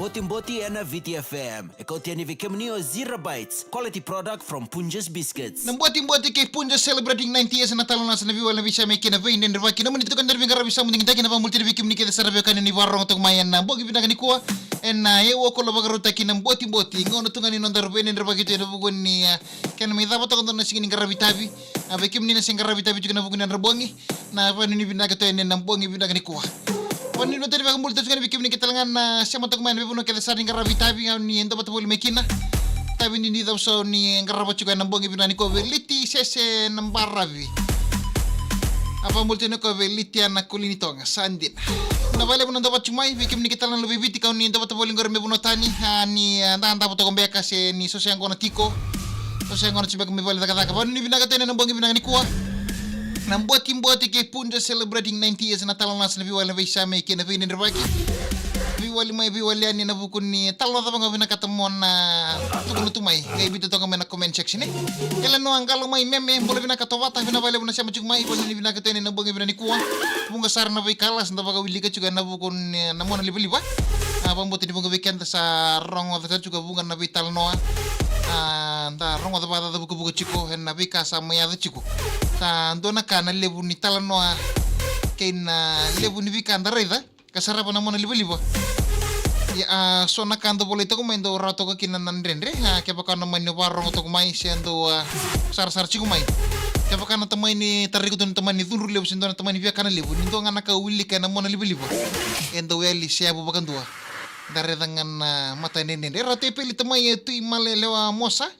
Mboti and VTFM. Ekotiani vikimnio 0 Bites. Quality product from Punjas Biscuits. Mboti kay Punjas celebrating 90 years na talon nasa nabiwala bisa may kinabain din rawaki naman dito kan darbi ngarabi sa munding taki na pamulti na vikimni kita sarabyo kan ni warong tong mayan na bogi binagani kuwa en yewo ko labagaru taki na mboti ngono tungani non darbi ni rawaki to na bugon ni kan may dapat ko na singin ngarabi tabi vikimni na sing ngarabi tabi juga na bugon na rabongi na panu ni binagato en na bongi binagani kuwa Wani no tadi bagang multa juga bikin ni kita lengan siapa tu kemain bepuno kita saring karabi tabi ni ento batu boleh mekina tabi ni tau so ni karabi juga nambong ibu nani ko veliti sese nambarabi apa multa ni ko veliti anak kulini tonga sandin na vale puno ento batu cumai bikin ni kita lengan lebih biti kau ni ento batu boleh ngorem bepuno tani ni anta batu kombe kase ni sosiang kono tiko sosiang kono cibak kami boleh tak wani ni binaga tene nambong ibu nani kuah Mboti kay Punjas celebrating 90 years na talon nas na biwala na isa may kinafinin rawaki. Biwali ani na bukun ni talon na mga binakatamon na tugon tumay. Ngay bito to kami na comment section eh. Kailan no ang kalong may meme bola binakatawata binabali mo na siya machugmay kung ni binakatene na bunga binanikuha. Bunga sar na bay kalas na baga wili ka juga na bukun na mo na liba-liba. Pambuti ni bunga weekend sa rongo ta juga bunga na bay talnoa. Nda rongo da bada buku chiko hen nabi kasa maya da chiko ta ndona kana lebu ni talano kaina lebu ni bika ndarida kasara pa namona liba ya so na kando boleh to kumendo rato ka kinan rendre kaya baka naman ni warong to kumai sendo sar chiko mai kaya baka na tamay ni tariko to tamay ni tunru lebu sendo na tamay ni bika kana lebu nindo nga nakawili ka namona liba endo yali siya bubakan dua dari dengan mata nene rate peli tamay tu imalelewa mosa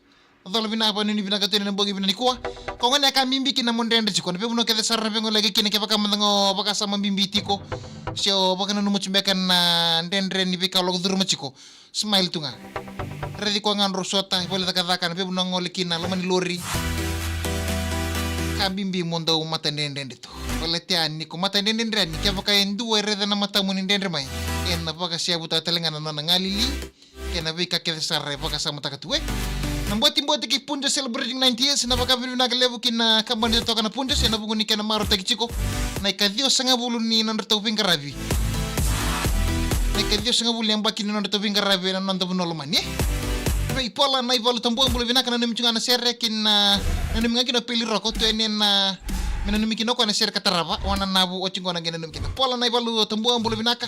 Adol bina apa ni bina katene bogi bina nikua ko ngone ka mimbi kina mondende chiko ne buno kede sarra bengo lagi kine ke baka mandango baka sama mimbi tiko sio baka nanu muchimbekan ndendre ni bika log duru machiko smile tunga redi ko ngan rosota boleh takadakan be buno ngole kina lamani lori ka mimbi mondo mata ndende to boleh tiani ko mata ndende ni ke baka endu reda na mata mun ndendre mai en baka sia buta telengana na ngalili kena bika kede sarra baka sama takatue Mboti kay Punjas celebrating 90 years na baka binagalebu kina kamban dito kana Punjas na buguni kana maro tagi chiko na ikadio sanga bulu ni nandato pingarabi na ikadio sanga bulu yang baki ni nandato pingarabi na nandato bunoloman ye na ipola na ibalu tambuang bulu binaka na nimchunga na sere kina na niminga kina pili roko to enen na minanumi kinoko na sere kataraba wana nabu ochingo na gena numkina pola na ibalu tambuang bulu binaka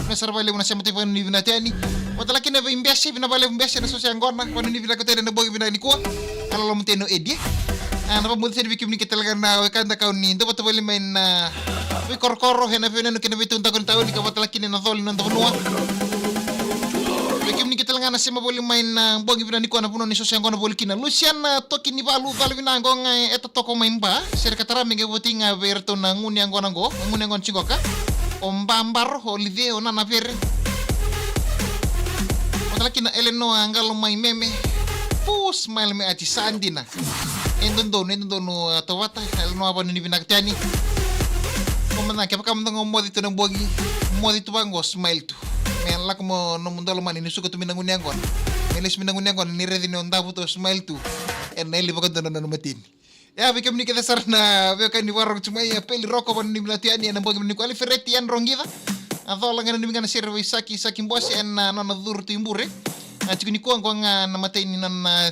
Mesar bale una sema tepa ni binatani wala kina ba imbesi binabale imbesi na sosiang gona wala ni binakatene na bogi binani ko ala lo mteno edie na pa multi di bikim ni kitalaga na kanda kaun ni ndo patawali main na wi korkoro hena fena no kina bitun takon taw ni ka watala kina na thol nando nuwa bikim ni kitalaga na sema boli main na bogi binani ko na puno ni sosiang gona boli kina lucian toki ni balu dal binango nga eta toko maimba ser katara minge botinga verto na nguni angona go nguni angon chigoka Ombambar holiday ona na ver. Matala kina eleno angalo mai meme. Pus mail me ati sandina. Endondo no tawata eleno apa ni binaktiani. Komana ke pakam ngo modi to bogi. Modi to bango smile tu. Men lak mo no mundalo mani ni suko to minangun yangon. Elis minangun yangon ni redi no ndabu to smile tu. En eli bakon no matin. Ya bikin ni kita sarna bikin ni warung cuma ya peli rokok ban ni belatian ya nambah ni kuali ferreti an rongida atau langan ni dengan serve saki bos en nona dur timbure ciku ni kuang matai ni nona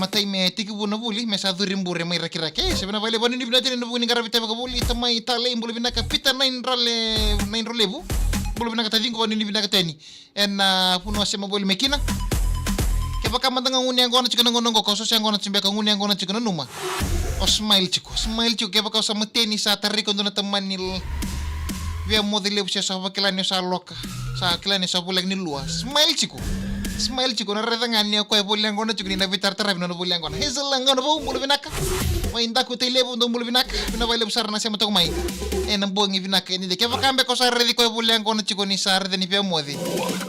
matai me tiki bu nabuli me sa dur imbure mai rakirake sebenarnya bale ban ni belatian ni garabi tabe kabuli tamai tale imbule binaka pita nain rolebu bulu binaka tadi ko ban ni binaka tani en puno sema boli mekina Kaya mandang nguni ang gona chiko nang ko so siya ngona chimbe ka nguni ang gona chiko numa. O smile chiko kaya baka sa mateni sa tariko do na taman nil via modele siya sa bakilani sa loka sa kilani sa bulag ni lua. Smile chiko na redangan niya ko ay bulang gona chiko ni nabitar tarab na bulang gona. Hazel lang gona bo mulo binaka. May inda ko tay lebo do mulo binaka. Pinaway besar na siya matong may. Nang buang ibinaka ini de kaya baka ambe ko sa redi ko ay bulang gona chiko ni sa redi ni via modi.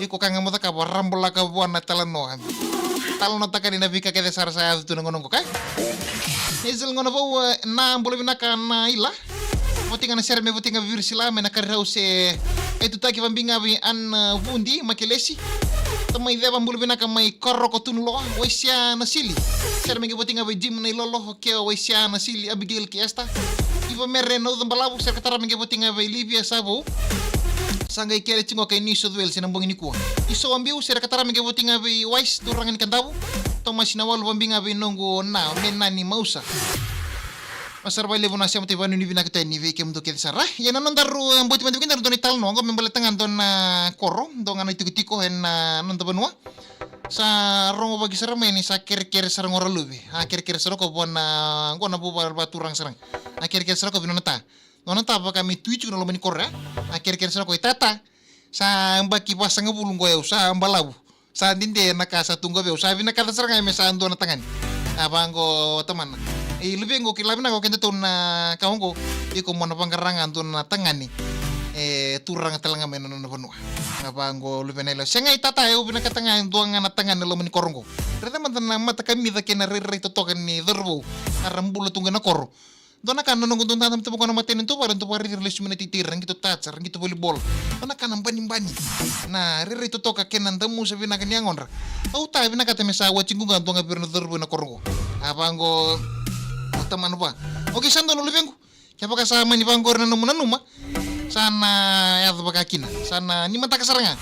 Iko kanga mo ka bo rambola ka bo na talano. Talo nota kan ina vika kede sar saya tu nongo kai Hazel ngono bo na bolo binaka na ila votinga na ser me votinga vir sila me na karause etu taki vambinga bi an vundi makelesi tamai deba bolo binaka mai korro ko tunlo waisia na sili ser me votinga bi jim na lolo ke waisia na sili Abigail ki esta iba merre no dambalabu ser katara me votinga bi Livia Sabo Sanga ikele tingo kay New South Wales nambong ini kuwa. Iso ambiu sira katarami ke voting abi wise turangan kantabu. Tomas sinawal bambing abi nongo na menani mausa. Masar baile bona siam te banu ni vina kita ni ve kem to ke sarah. Ya non daru ambot mantu kita don ital no ngo membele tangan don koro don ana itu tiko en non to benua. Sa rongo bagi sarang meni sa kere sarang ora lube. Ha kere sarang ko bona ngo na bu baturang sarang. Ha kere sarang ko binonata. Nonata apa kami tuicu no meni korra. Ha kere sarang ko itata. Sa mbaki pasang bulung go eu sa ambalabu. Sa dinde na kasa tunggo be sa vina kata sarang me sa ando na tangan. Abango teman. Lebih ngo kilabina ko kento na kaongo iko mo na pangkarangan don na tangan ni turang talanga meno na banua ngabango lebih nela senga itata eu bina katangan duanga na tangan lo meni korongo reta man na mata kami da kena rere to tokan ni derbo arambulo tunga na korro dona kan nongo don tatam tebo kono maten to para to pari relation meni titirang gitu tacar gitu volleyball dona kan bani na rere to toka kenan tamu sa bina kan yangon ra au ta bina kata mesa wachingu ga duanga birno derbo na korongo abango teman apa? Oke santo no lebengu. Siapa kasama ni bangkor na numa sana ya bakakina. Sana ni mata kasaranga.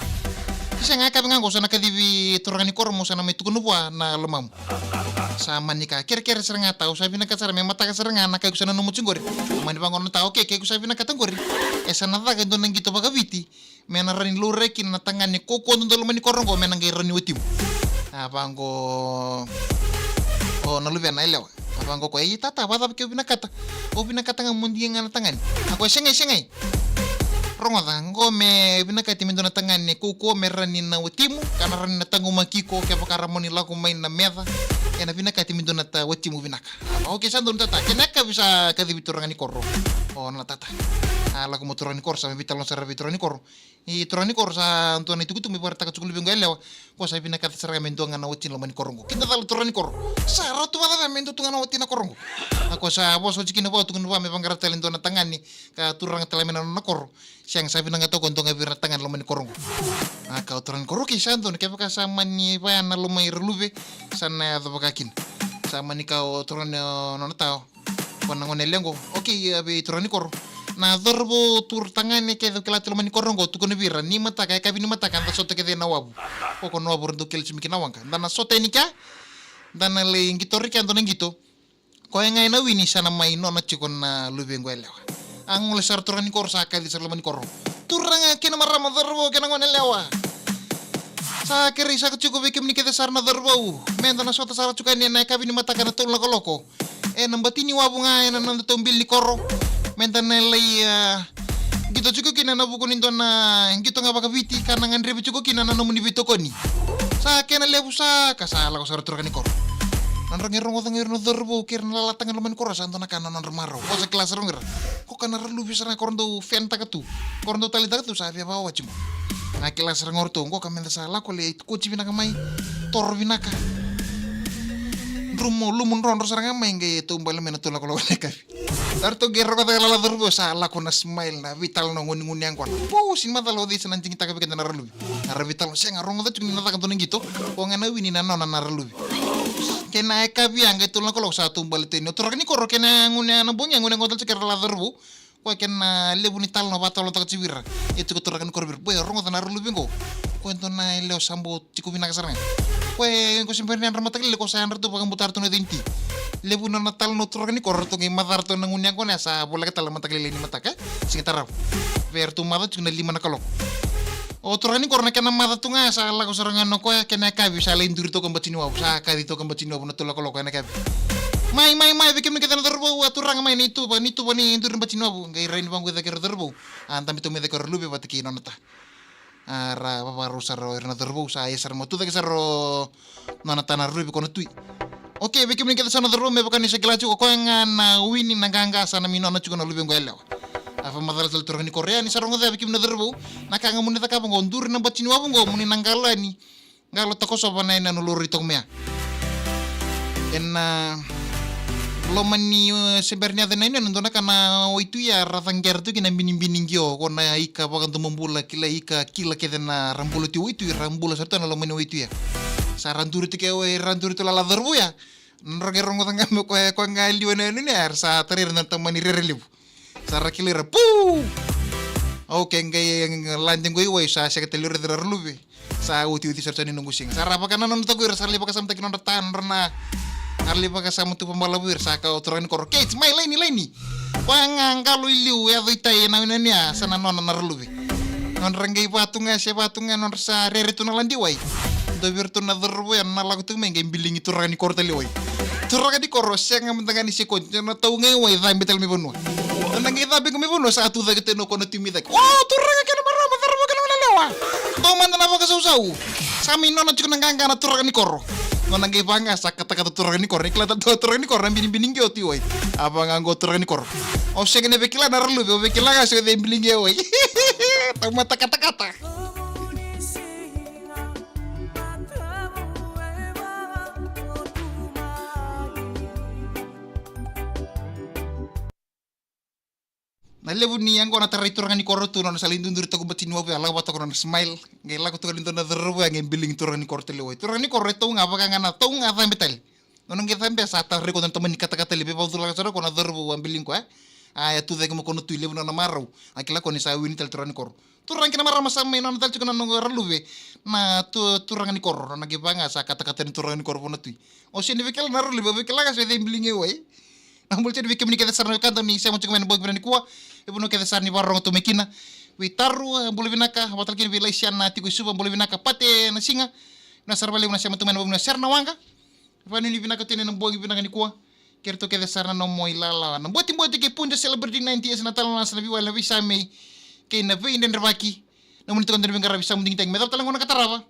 Kisa ngaka bengango sana kadibi turani kormo sana metukunu bua na lemam. Sama nika kira-kira seranga tahu sabi na kasara me mata kasaranga na kay kusana no mutsingori. Mani bangor na tahu kay kusabi na katangori. Sana ta gando nang gito bagabiti. Mena ranin lurekin na tangan ni koko ndo mani korongo menang kay rani wetim. Bango oh nalubian na ilaw. Abango ko tata bata ke binakata o binakata nga mundi nga natangan ako sengay rongo ngo me binakati mendo natangan ni kuko merani na wetimu kana rani natangu makiko ke pakara moni laku main na meda ena binakati mendo nata wetimu binaka oke sando tata kenaka bisa kadi biturangani korro o na tata ala ko motorani korsa me bitalon sara biturani korro turani korsa antona itu kutu me parta ka chukulu bengo elewa ko sa binakati sara mendo nga na wetin lo mani korongo kinda dal turani korro sara tu mata mendo tu nga na wetin na korongo ako sa boso chikina bo tu kunwa me pangara talento na tangani ka turang talamena na korro siyang sabi na nga to kontong abir na tangan lo mani korongo ka turani korro ki santo ne kaya sa mani pa na lo mai relube sana to bakakin sama ni ka turani no na tao panangon elengo okay abi turani korro na dorbo tur tangane ke do kelati mani korongo tu kono bira ni mata kay kabi ni mata kan sote ke de nawabu ko ko nawabu ndo kel chimiki nawanga dana sote nika dana le ngitori kan don ngito ko nga na wini sana mai no na chikon na lubengo elewa ang le sar turani kor sa ka di sar mani korongo turanga ke na marama dorbo ke na ngon elewa sa keri sa chuko be kemni ke de sar na dorbo men dana sote sar chukani na kabi ni mata kan to loko nambatini wabu nga na nando tombil ni korro mentanelai gitu juga kina na buku ninto na gitu nga bakabiti karena ngandre juga kina na nomuni bitokoni sa kena lebu sa kasala ko sa turkan kor nanrang irong otang irno dorbo kirna latangan loman kor sa antona kana non remaro ko sa kelas rongir ko kana relu bisa na korndo fenta katu korndo talita katu sa bia bawa cimo na kelas rongor to ko kamen sa la ko le ko cibina kamai tor binaka rumo lumun ron saranga maingge tumbal mena tula ko leka Tarto gerro kata kala dorbo sa ala ko na smile na vital no nguni ang kwan. Po sin mata lo di sanan cingita ka bikin na ralubi. Na vital siya nga rongo tu na ka tuning gitu. Ko nga na wini na na ralubi. Kena ka biang gitu na ko sa tumbal tino. Turo ni koro kena nguni na bonya nguni ngotal cikar la dorbo. Ko kena lebu ni tal no batalo ta cibira. Itu ko turo kan korbir. Boy rongo na ralubi ko. Ko ento na leo sambo ciku bina kasaranga. Ko simpen ni ramata kile ko sa tu pagang butar tu na dinti. Lebu na natal no turang ni korro to ngi madar to nangunya ko na sa bola kita lamata kali ni mata ka singatara ver tu mata tu na lima na kalok o turang ni korna kana mata tu nga sa la ko sarangan no ko kana ka bisa lain duri to kambacini wa sa ka dito kambacini wa na tula kalok kana ka mai bikin kita na terbo wa turang mai ni tu ba ni duri kambacini wa ngai rain bang kita kira terbo antam itu me de korro lubi patiki no nata ara baru saro erna terbo sa esar mo tu de saro no nata na rubi kono tui Oke, bikin kita sana terus, bukan ni sekilas juga kau yang na wini nanganga sana mino na juga na lebih gue lewa. Apa masalah turun ni Korea ni sarong kita bikin na terus, nak nggak muni tak apa ngondur na bacini wabung gue muni nanggala ni, nggak lo tako sopan na nulur itu mea. En lo mani sebenarnya ada ini nonton karena itu ya ratangger tu kena bining gyo, kona ika bagan tu membula kila kita na rambulu itu rambulu serta lo mani itu ya. Saran turi tike we ran turi tula ladar bu ya nrage rongo tanga me ko ngali wena ni ar sa tarir na tamani rerelibu sara kilira pu Okay, ngay landing gue way sa sekatelur derarlube. Sa uti-uti sarjani nunggu sing. Sarapa kana non taguir sarli pakasam takin non tan rena. Arli pakasam tu pembalawir sa ka uturan kor. Kate, mai laini. Pangang kalau iliu ya vitai na nanya sana non narlube. Non renggai patunga non sa reretu na landi way. Do virtu na derwe na lagu tu mengge biling itu rani kor tali way. Turang di kor siang mentangani sekon na tau ngai way dai betel mi bonwa. Nang kita bingung mi bonwa sa tu da keteno kono timidak. Oh, turang kana marama darbo kana lelewa. To man na pa kasau-sau. Sami nona cuk nang kanga na turang ni kor. Nang ge banga sa kata-kata turang ni kor. Ikla ta turang ni kor na bining-bining ge oti way. Apa nganggo turang ni kor. O siang ne bekila na relu bekila ga se de biling ge way. Tau mata kata-kata. Nalebu ni yang kona tarai turang ni koro tu nona salin dundur taku batin wabe ala wata kona smile ngai laku tu kalin tona derbu ngai biling turang ni koro tele turang ni koro tau ngapa kangana tau ngapa betel nona ngai sampe sata re kona temen kata-kata lebih pau tu laga sara kona derbu ambiling ko ya tu dek mo kono tu lebu nona marau akila koni sa wini tel turang ni koro turang kina marama sama nona tel cukuna nongo ralube na tu turang ni koro nona ngai banga sa kata-kata ni turang ni koro pona tu o sini bekel naru lebe bekel laga sa de biling ngai nambul cedi bikin ni kita sarana kanto ni saya macam mana buat berani kuah ibu no kita sarni warong tu mekina witaru boleh binaka batal kini bila isian nanti ku suba boleh binaka pate na singa na sarbali na saya macam mana buat sarna wanga fani ni binaka tene nambuang binaka ni kuah kerto kita sarna no moilala nambuat ke punja celebrity 90s natal na sana biwala bisa me kay na vei den ravaki namun itu kan dari bengkara bisa mending teng metap talang kona katarava